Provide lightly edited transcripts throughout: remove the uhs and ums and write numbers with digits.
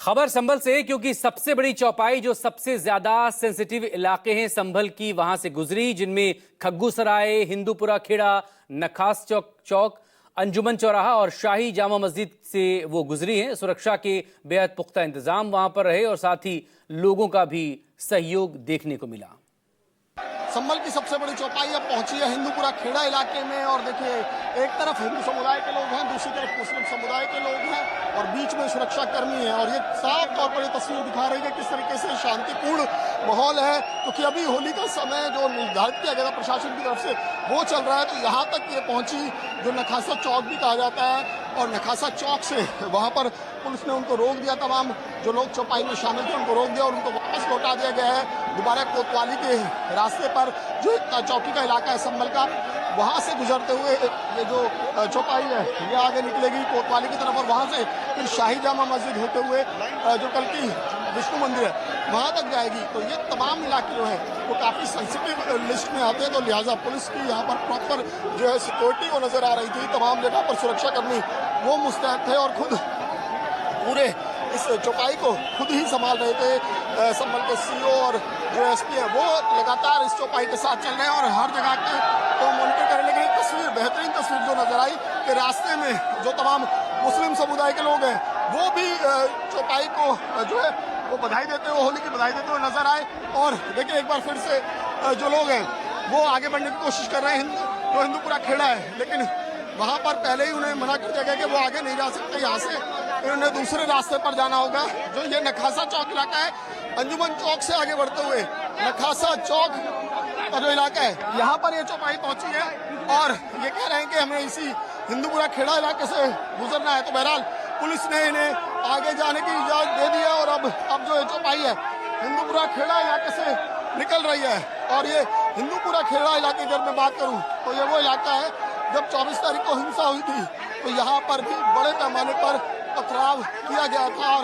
खबर संभल से, क्योंकि सबसे बड़ी चौपाई जो सबसे ज्यादा सेंसिटिव इलाके हैं संभल की, वहां से गुजरी, जिनमें खग्गूसराय, हिंदूपुरा खेड़ा, नखास चौक, अंजुमन चौराहा और शाही जामा मस्जिद से वो गुजरी हैं। सुरक्षा के बेहद पुख्ता इंतजाम वहां पर रहे और साथ ही लोगों का भी सहयोग देखने को मिला। संभल की सबसे बड़ी चौपाई अब पहुंची है हिंदूपुरा खेड़ा इलाके में। और देखिए, एक तरफ हिंदू समुदाय के लोग हैं, दूसरी तरफ मुस्लिम समुदाय के लोग हैं और बीच में सुरक्षा कर्मी हैं। और ये साफ तौर पर ये तस्वीर दिखा रही है कि किस तरीके से शांतिपूर्ण माहौल है, क्योंकि अभी होली का समय जो निर्धारित किया गया था प्रशासन की तरफ से वो चल रहा है। तो यहाँ तक ये पहुंची, जो नखासा चौक भी कहा जाता है, और नखासा चौक से वहाँ पर पुलिस ने उनको रोक दिया। तमाम जो लोग चौपाई में शामिल थे उनको रोक दिया और उनको वापस लौटा दिया गया है दोबारा कोतवाली के रास्ते पर, जो चौकी का इलाका है संभल का। वहाँ से गुजरते हुए ये जो चौपाई है ये आगे निकलेगी कोतवाली की तरफ और वहाँ से फिर शाही जामा मस्जिद होते हुए जो कल की विष्णु मंदिर है वहाँ तक जाएगी। तो ये तमाम इलाके जो है वो काफ़ी सेंसिटिव लिस्ट में आते हैं। तो लिहाजा पुलिस की यहाँ पर प्रॉपर जो है सिक्योरिटी वो नजर आ रही थी। तमाम जगह पर सुरक्षा कर्मी वो मुस्तैद थे और खुद पूरे इस चौपाई को खुद ही संभाल रहे थे। संभल के सीओ और जो एसपी है वो लगातार इस चौपाई के साथ चल रहे हैं और हर जगह के तो मॉनिटर कर रहे हैं। लेकिन एक तस्वीर, बेहतरीन तस्वीर जो नजर आई कि रास्ते में जो तमाम मुस्लिम समुदाय के लोग हैं वो भी चौपाई को जो है वो बधाई देते हुए, होली की बधाई देते हुए नजर आए। और देखिए, एक बार फिर से जो लोग हैं वो आगे बढ़ने की कोशिश कर रहे हैं। जो हिंदूपुरा खेड़ा है, लेकिन वहाँ पर पहले ही उन्हें मना कर दिया गया कि वो आगे नहीं जा सकते यहाँ से, उन्हें दूसरे रास्ते पर जाना होगा। जो ये नखासा चौक इलाका है, अंजुमन चौक से आगे बढ़ते हुए नखासा चौक का जो इलाका है यहाँ पर ये चौपाई पहुंची है और ये कह रहे हैं कि हमें इसी हिंदूपुरा खेड़ा इलाके से गुजरना है। तो बहरहाल पुलिस ने इन्हें आगे जाने की इजाजत दे दी है और अब जो ये चौपाई है हिंदूपुरा खेड़ा इलाके से निकल रही है। और ये हिंदूपुरा खेड़ा इलाके की अगर मैं बात करूँ तो ये वो इलाका है जब 24 तारीख को हिंसा हुई थी तो यहाँ पर भी बड़े पैमाने पर पथराव किया गया था और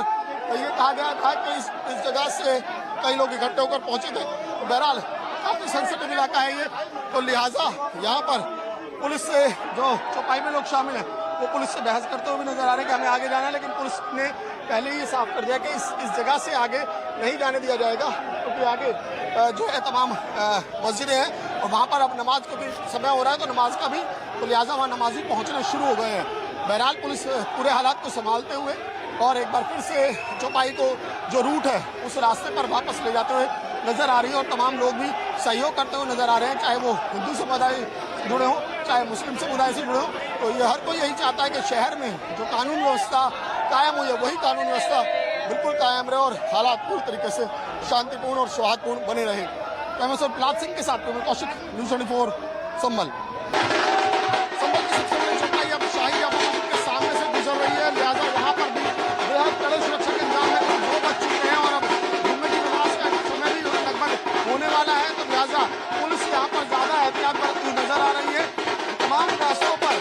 ये कहा गया था कि इस जगह से कई लोग इकट्ठे होकर पहुंचे थे। तो बहरहाल काफी सेंसिटिव इलाका है ये। तो लिहाजा यहाँ पर पुलिस से जो चौपाई में लोग शामिल हैं वो पुलिस से बहस करते हुए भी नजर आ रहे हैं कि हमें आगे जाना है। लेकिन पुलिस ने पहले ही साफ कर दिया कि इस जगह से आगे नहीं जाने दिया जाएगा, क्योंकि आगे जो है तमाम मस्जिदें हैं और वहाँ पर अब नमाज का भी समय हो रहा है तो नमाज का भी, तो लिहाजा वहाँ नमाजी पहुँचना शुरू हो गए हैं। बहरहाल पुलिस पूरे हालात को संभालते हुए और एक बार फिर से चौपाई को जो रूट है उस रास्ते पर वापस ले जाते हुए नजर आ रही है और तमाम लोग भी सहयोग करते हुए नजर आ रहे हैं, चाहे वो हिंदू समुदाय जुड़े हों चाहे मुस्लिम समुदाय से जुड़े हों। तो ये हर कोई यही चाहता है कि शहर में जो कानून व्यवस्था कायम हुई है वही कानून व्यवस्था बिल्कुल कायम रहे और हालात पूरी तरीके से शांतिपूर्ण और सौहार्दपूर्ण बने रहे। कैमरा प्रहलाद सिंह के साथ में कौशिक, न्यूज़ 24 संभल। संभल की सबसे बड़ी चौपाई अब शाही जामा मस्जिद के सामने से गुजर रही है, लिहाजा वहाँ पर भी बेहद कड़े सुरक्षा के इंतजाम है। 2 बज चुके हैं और अब जुम्मे की नमाज का समय भी लगभग होने वाला है। तो लिहाजा पुलिस यहाँ पर ज्यादा एहतियात बरतती नजर आ रही है। तमाम रास्तों पर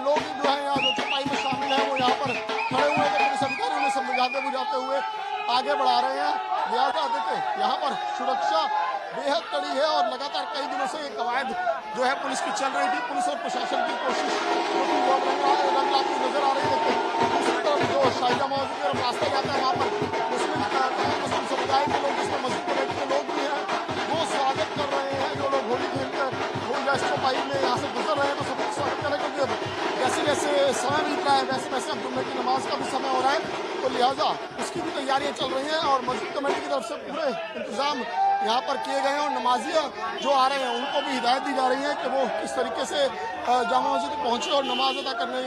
लोग जो है यहाँ जो चौपाई में शामिल है वो यहाँ पर खड़े हुए थे, पुलिस अधिकारियों ने समझाते बुझाते हुए आगे बढ़ा रहे हैं। लिहाजा देखिए, यहाँ पर सुरक्षा बेहद कड़ी है और लगातार कई दिनों से ये कवायद जो है पुलिस की चल रही थी। पुलिस और प्रशासन की कोशिश रंग लाती नजर आ रही है। दूसरी तरफ जो शाही जामा मस्जिद की तरफ रास्ता जाता है वहाँ पर मुस्लिम समुदाय के लोग, जिसमें मस्जिद कमेटी के लोग भी हैं, वो स्वागत कर रहे हैं। जो लोग होली खेलकर चौपाई में यहाँ से गुजर रहे हैं तो सबको स्वागत करें, क्योंकि जैसे जैसे समय बीत रहा है वैसे वैसे अब जुम्मे की नमाज का भी समय हो रहा है। तो लिहाजा उसकी भी तैयारियां चल रही हैं और मस्जिद कमेटी की तरफ से पूरे इंतजाम यहाँ पर किए गए हैं और नमाजिया जो आ रहे हैं उनको भी हिदायत दी जा रही है कि वो किस तरीके से जामा मस्जिद पहुँचे और नमाज अदा करने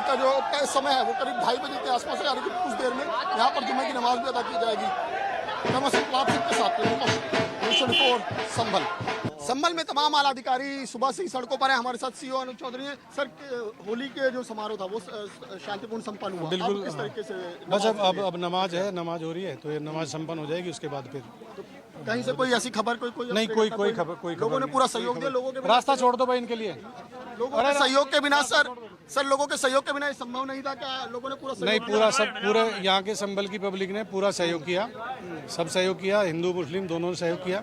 का जो समय है वो करीब 2:30 बजे के आसपास है, यानी कि कुछ देर में यहाँ पर जुम्मे की नमाज भी अदा की जाएगी। प्रहलाद सिंह के साथ 24 संभल। संभल में तमाम आला अधिकारी सुबह से ही सड़कों पर है। हमारे साथ सीओ अनुज चौधरी हैं। सर, होली के जो समारोह था वो शांतिपूर्ण संपन्न हुआ। बिल्कुल। अब किस तरीके से बस अब नमाज है, नमाज हो रही है, तो ये नमाज संपन्न हो जाएगी, उसके बाद फिर कहीं से कोई ऐसी खबर कोई नहीं, कोई खबर लोगों ने नहीं। पूरा सहयोग दिया। लोगों के रास्ता छोड़ दो भाई इनके लिए। लोगों के सहयोग के बिना सर लोगों के सहयोग के बिना ये संभव नहीं था। क्या लोगों ने पूरा नहीं, पूरे यहाँ के संभल की पब्लिक ने पूरा सहयोग किया, सब सहयोग किया, हिंदू मुस्लिम दोनों ने सहयोग किया,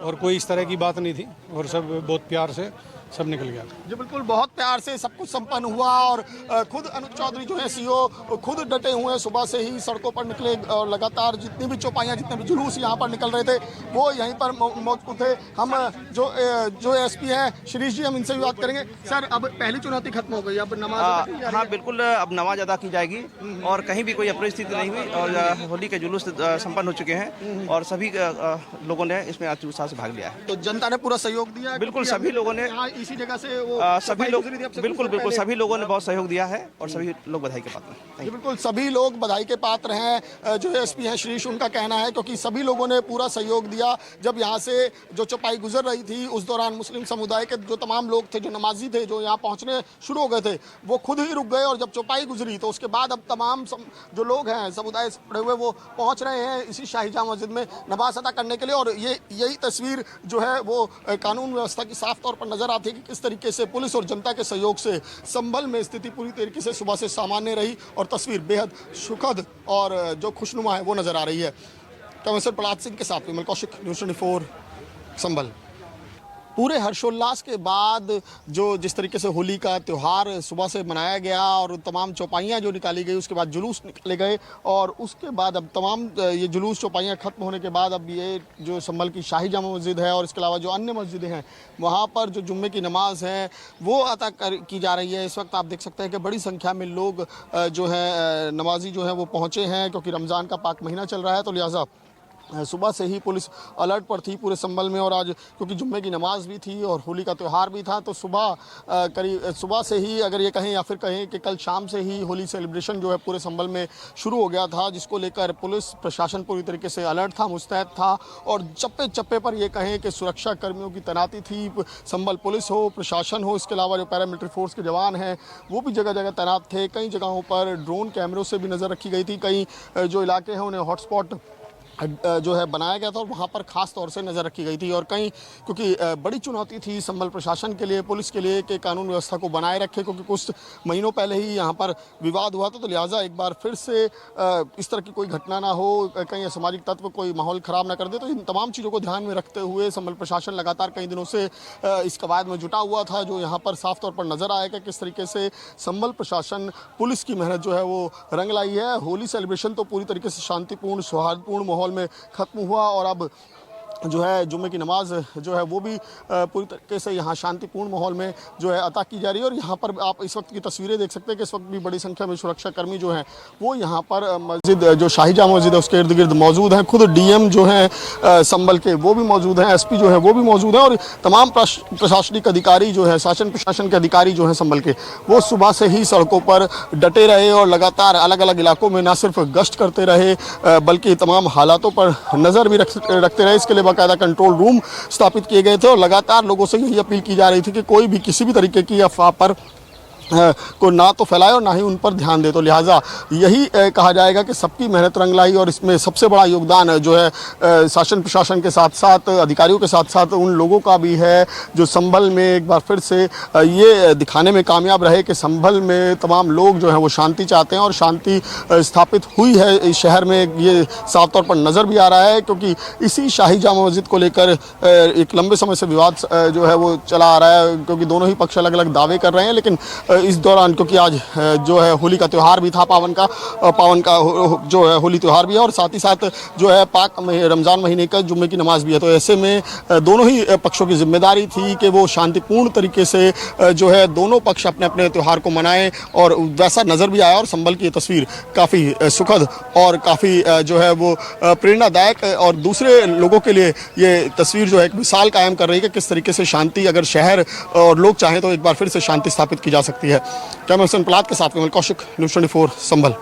और कोई इस तरह की बात नहीं थी, और सब बहुत प्यार से सब निकल गया। जी बिल्कुल, बहुत प्यार से सब कुछ संपन्न हुआ। और खुद अनुज चौधरी जो है सीओ खुद डटे हुए हैं, सुबह से ही सड़कों पर निकले और लगातार जितनी भी चौपाइयाँ, जितने भी जुलूस यहाँ पर निकल रहे थे वो यहीं पर मौजूद थे। हम जो एसपी हैं शिरीष जी, हम इनसे भी बात करेंगे। सर, अब पहली चुनौती खत्म हो गई, अब नमाज हाँ बिल्कुल, अब नमाज अदा की जाएगी और कहीं भी कोई अपरिस्थिति नहीं हुई, और होली के जुलूस संपन्न हो चुके हैं और सभी लोगों ने इसमें अति उत्साह से भाग लिया है। तो जनता ने पूरा सहयोग दिया। बिल्कुल, सभी लोगों ने इसी जगह से वो सभी लोग बिल्कुल सभी लोगों ने बहुत सहयोग दिया है और सभी लोग बधाई के पात्र हैं। बिल्कुल, सभी लोग बधाई के पात्र हैं। जो एसपी हैं श्रीश, उनका कहना है क्योंकि सभी लोगों ने पूरा सहयोग दिया। जब यहाँ से जो चौपाई गुजर रही थी उस दौरान मुस्लिम समुदाय के जो तमाम लोग थे, जो नमाजी थे, जो यहाँ पहुँचने शुरू हो गए थे, वो खुद ही रुक गए। और जब चौपाई गुजरी तो उसके बाद अब तमाम जो लोग हैं समुदाय से पड़े हुए वो पहुँच रहे हैं इसी शाही जामा मस्जिद में नमाज अदा करने के लिए। और यही तस्वीर जो है वो कानून व्यवस्था की साफ तौर पर नजर आती है कि किस तरीके से पुलिस और जनता के सहयोग से संभल में स्थिति पूरी तरीके से सुबह से सामान्य रही और तस्वीर बेहद सुखद और जो खुशनुमा है वो नजर आ रही है। कमिश्नर प्रहलाद सिंह के साथ विमल कौशिक, न्यूज़ 24 संभल। पूरे हर्षोल्लास के बाद जिस तरीके से होली का त्यौहार सुबह से मनाया गया और तमाम चौपाइयाँ जो निकाली गई, उसके बाद जुलूस निकाले गए, और उसके बाद अब तमाम ये जुलूस चौपाइयाँ खत्म होने के बाद अब ये जो संभल की शाही जामा मस्जिद है और इसके अलावा जो अन्य मस्जिदें हैं वहाँ पर जो जुम्मे की नमाज है वो अदा की जा रही है। इस वक्त आप देख सकते हैं कि बड़ी संख्या में लोग जो है नमाजी जो है वो पहुँचे हैं, क्योंकि रमज़ान का पाक महीना चल रहा है। तो लिहाजा सुबह से ही पुलिस अलर्ट पर थी पूरे संभल में। और आज क्योंकि जुम्मे की नमाज भी थी और होली का त्यौहार भी था, तो सुबह से ही अगर ये कहें या फिर कहें कि कल शाम से ही होली सेलिब्रेशन जो है पूरे संभल में शुरू हो गया था, जिसको लेकर पुलिस प्रशासन पूरी तरीके से अलर्ट था, मुस्तैद था। और चप्पे चप्पे पर ये कहें कि सुरक्षा कर्मियों की तैनाती थी। संभल पुलिस हो, प्रशासन हो, इसके अलावा जो पैरामिलिट्री फोर्स के जवान हैं वो भी जगह जगह तैनात थे। कई जगहों पर ड्रोन कैमरों से भी नज़र रखी गई थी। कई जो इलाके हैं उन्हें हॉटस्पॉट जो है बनाया गया था और वहाँ पर ख़ास तौर से नज़र रखी गई थी। और कहीं क्योंकि बड़ी चुनौती थी संभल प्रशासन के लिए, पुलिस के लिए, कि कानून व्यवस्था को बनाए रखे, क्योंकि कुछ महीनों पहले ही यहाँ पर विवाद हुआ था। तो लिहाजा एक बार फिर से इस तरह की कोई घटना ना हो, कहीं असामाजिक तत्व कोई माहौल ख़राब ना कर दे, तो इन तमाम चीज़ों को ध्यान में रखते हुए संभल प्रशासन लगातार कई दिनों से इस कवायद में जुटा हुआ था। जो यहाँ पर साफ तौर पर नज़र आएगा किस तरीके से संभल प्रशासन, पुलिस की मेहनत जो है वो रंग लाई है। होली सेलिब्रेशन तो पूरी तरीके से शांतिपूर्ण, सौहार्दपूर्ण माहौल में खत्म हुआ, और अब जो है जुम्मे की नमाज जो है वो भी पूरी तरीके से यहाँ शांतिपूर्ण माहौल में जो है अता की जा रही है। और यहाँ पर आप इस वक्त की तस्वीरें देख सकते हैं कि इस वक्त भी बड़ी संख्या में सुरक्षा कर्मी जो हैं वो यहाँ पर मस्जिद, जो शाही जामा मस्जिद है, उसके इर्द गिर्द मौजूद हैं। खुद डीएम जो हैं संभल के वो भी मौजूद हैं, एसपी जो है वो भी मौजूद हैं, और तमाम प्रशासनिक अधिकारी जो है, शासन प्रशासन के अधिकारी जो हैं संभल के, वो सुबह से ही सड़कों पर डटे रहे और लगातार अलग अलग इलाकों में न सिर्फ गश्त करते रहे बल्कि तमाम हालातों पर नज़र भी रखते रहे। इसके लिए बाकायदा कंट्रोल रूम स्थापित किए गए थे और लगातार लोगों से यही अपील की जा रही थी कि कोई भी किसी भी तरीके की अफवाह पर को ना तो फैलाए और ना ही उन पर ध्यान दे। तो लिहाजा यही कहा जाएगा कि सबकी मेहनत रंग लाई, और इसमें सबसे बड़ा योगदान जो है शासन प्रशासन के साथ साथ अधिकारियों के साथ साथ उन लोगों का भी है जो संभल में एक बार फिर से ये दिखाने में कामयाब रहे कि संभल में तमाम लोग जो हैं वो शांति चाहते हैं और शांति स्थापित हुई है इस शहर में। ये साफ तौर पर नज़र भी आ रहा है, क्योंकि इसी शाही जामा मस्जिद को लेकर एक लंबे समय से विवाद जो है वो चला आ रहा है, क्योंकि दोनों ही पक्ष अलग अलग दावे कर रहे हैं। लेकिन इस दौरान क्योंकि आज जो है होली का त्यौहार भी था, पावन का जो है होली त्यौहार भी है, और साथ ही साथ जो है पाक रमज़ान महीने का जुम्मे की नमाज भी है। तो ऐसे में दोनों ही पक्षों की जिम्मेदारी थी कि वो शांतिपूर्ण तरीके से जो है दोनों पक्ष अपने अपने त्यौहार को मनाएं, और वैसा नज़र भी आया। और संभल की तस्वीर काफ़ी सुखद और काफ़ी जो है वो प्रेरणादायक और दूसरे लोगों के लिए ये तस्वीर जो है एक मिसाल कायम कर रही है कि किस तरीके से शांति, अगर शहर और लोग चाहें तो एक बार फिर से शांति स्थापित की जा सकती है। कैमरा पर्सन प्रहलाद के साथ विमल कौशिक, न्यूज़ 24 संभल।